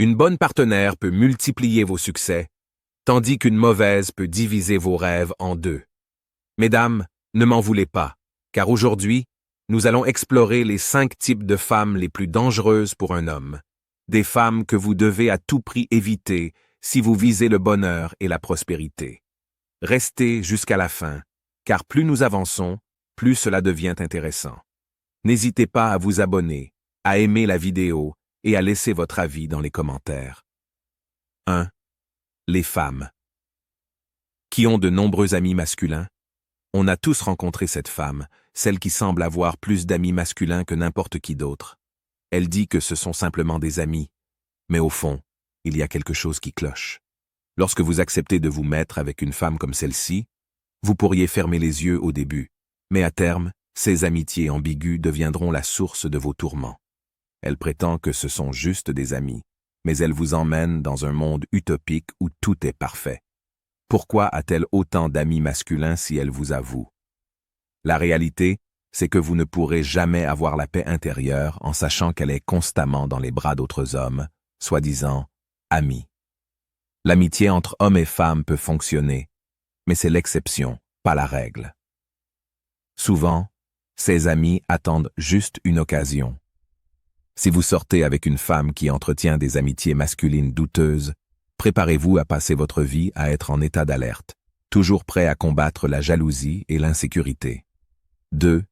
Une bonne partenaire peut multiplier vos succès, tandis qu'une mauvaise peut diviser vos rêves en deux. Mesdames, ne m'en voulez pas, car aujourd'hui, nous allons explorer les 5 types de femmes les plus dangereuses pour un homme. Des femmes que vous devez à tout prix éviter si vous visez le bonheur et la prospérité. Restez jusqu'à la fin, car plus nous avançons, plus cela devient intéressant. N'hésitez pas à vous abonner, à aimer la vidéo et à laisser votre avis dans les commentaires. 1. Les femmes. Qui ont de nombreux amis masculins? On a tous rencontré cette femme, celle qui semble avoir plus d'amis masculins que n'importe qui d'autre. Elle dit que ce sont simplement des amis, mais au fond, il y a quelque chose qui cloche. Lorsque vous acceptez de vous mettre avec une femme comme celle-ci, vous pourriez fermer les yeux au début, mais à terme, ces amitiés ambiguës deviendront la source de vos tourments. Elle prétend que ce sont juste des amis, mais elle vous emmène dans un monde utopique où tout est parfait. Pourquoi a-t-elle autant d'amis masculins si elle vous avoue? La réalité, c'est que vous ne pourrez jamais avoir la paix intérieure en sachant qu'elle est constamment dans les bras d'autres hommes, soi-disant amis. L'amitié entre hommes et femmes peut fonctionner, mais c'est l'exception, pas la règle. Souvent, ces amis attendent juste une occasion. Si vous sortez avec une femme qui entretient des amitiés masculines douteuses, préparez-vous à passer votre vie à être en état d'alerte, toujours prêt à combattre la jalousie et l'insécurité. 2.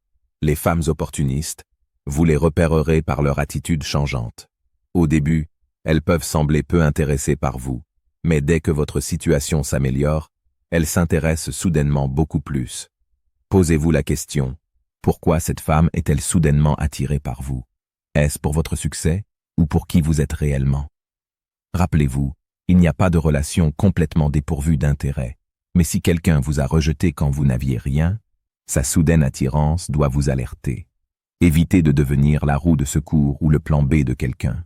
Les femmes opportunistes, vous les repérerez par leur attitude changeante. Au début, elles peuvent sembler peu intéressées par vous, mais dès que votre situation s'améliore, elles s'intéressent soudainement beaucoup plus. Posez-vous la question, pourquoi cette femme est-elle soudainement attirée par vous? Est-ce pour votre succès ou pour qui vous êtes réellement? Rappelez-vous, il n'y a pas de relation complètement dépourvue d'intérêt, mais si quelqu'un vous a rejeté quand vous n'aviez rien, sa soudaine attirance doit vous alerter. Évitez de devenir la roue de secours ou le plan B de quelqu'un.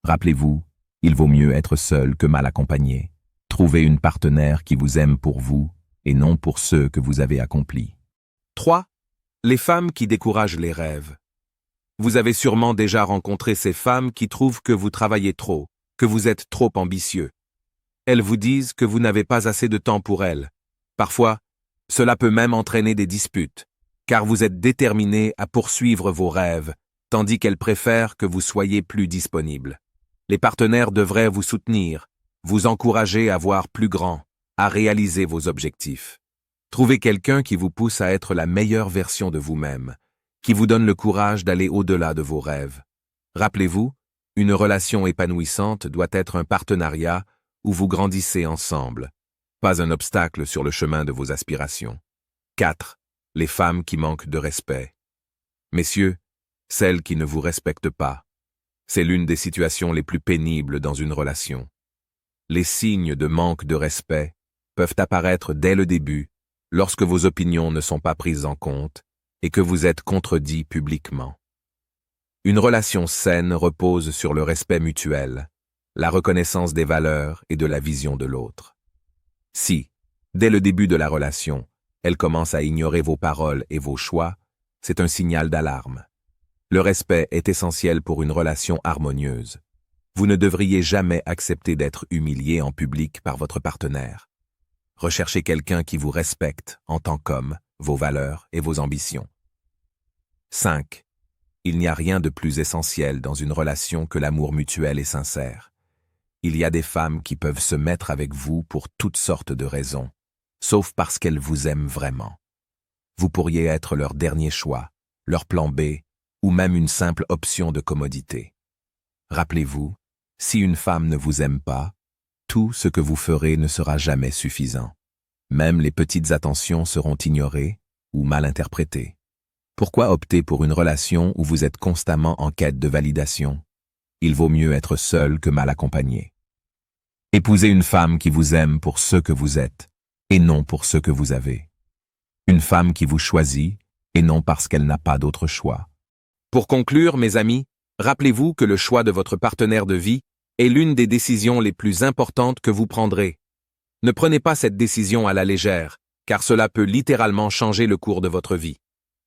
Rappelez-vous, il vaut mieux être seul que mal accompagné. Trouvez une partenaire qui vous aime pour vous et non pour ceux que vous avez accomplis. 3. Les femmes qui découragent les rêves. Vous avez sûrement déjà rencontré ces femmes qui trouvent que vous travaillez trop, que vous êtes trop ambitieux. Elles vous disent que vous n'avez pas assez de temps pour elles. Parfois, cela peut même entraîner des disputes, car vous êtes déterminé à poursuivre vos rêves, tandis qu'elles préfèrent que vous soyez plus disponible. Les partenaires devraient vous soutenir, vous encourager à voir plus grand, à réaliser vos objectifs. Trouvez quelqu'un qui vous pousse à être la meilleure version de vous-même, qui vous donne le courage d'aller au-delà de vos rêves. Rappelez-vous, une relation épanouissante doit être un partenariat où vous grandissez ensemble, pas un obstacle sur le chemin de vos aspirations. 4. Les femmes qui manquent de respect. Messieurs, celles qui ne vous respectent pas. C'est l'une des situations les plus pénibles dans une relation. Les signes de manque de respect peuvent apparaître dès le début, lorsque vos opinions ne sont pas prises en compte et que vous êtes contredit publiquement. Une relation saine repose sur le respect mutuel, la reconnaissance des valeurs et de la vision de l'autre. Si, dès le début de la relation, elle commence à ignorer vos paroles et vos choix, c'est un signal d'alarme. Le respect est essentiel pour une relation harmonieuse. Vous ne devriez jamais accepter d'être humilié en public par votre partenaire. Recherchez quelqu'un qui vous respecte en tant qu'homme, vos valeurs et vos ambitions. 5. Il n'y a rien de plus essentiel dans une relation que l'amour mutuel et sincère. Il y a des femmes qui peuvent se mettre avec vous pour toutes sortes de raisons, sauf parce qu'elles vous aiment vraiment. Vous pourriez être leur dernier choix, leur plan B, ou même une simple option de commodité. Rappelez-vous, si une femme ne vous aime pas, tout ce que vous ferez ne sera jamais suffisant. Même les petites attentions seront ignorées ou mal interprétées. Pourquoi opter pour une relation où vous êtes constamment en quête de validation? Il vaut mieux être seul que mal accompagné. Épousez une femme qui vous aime pour ce que vous êtes, et non pour ce que vous avez. Une femme qui vous choisit, et non parce qu'elle n'a pas d'autre choix. Pour conclure, mes amis, rappelez-vous que le choix de votre partenaire de vie est l'une des décisions les plus importantes que vous prendrez. Ne prenez pas cette décision à la légère, car cela peut littéralement changer le cours de votre vie.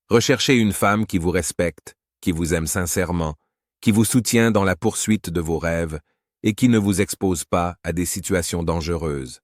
Recherchez une femme qui vous respecte, qui vous aime sincèrement, qui vous soutient dans la poursuite de vos rêves et qui ne vous expose pas à des situations dangereuses.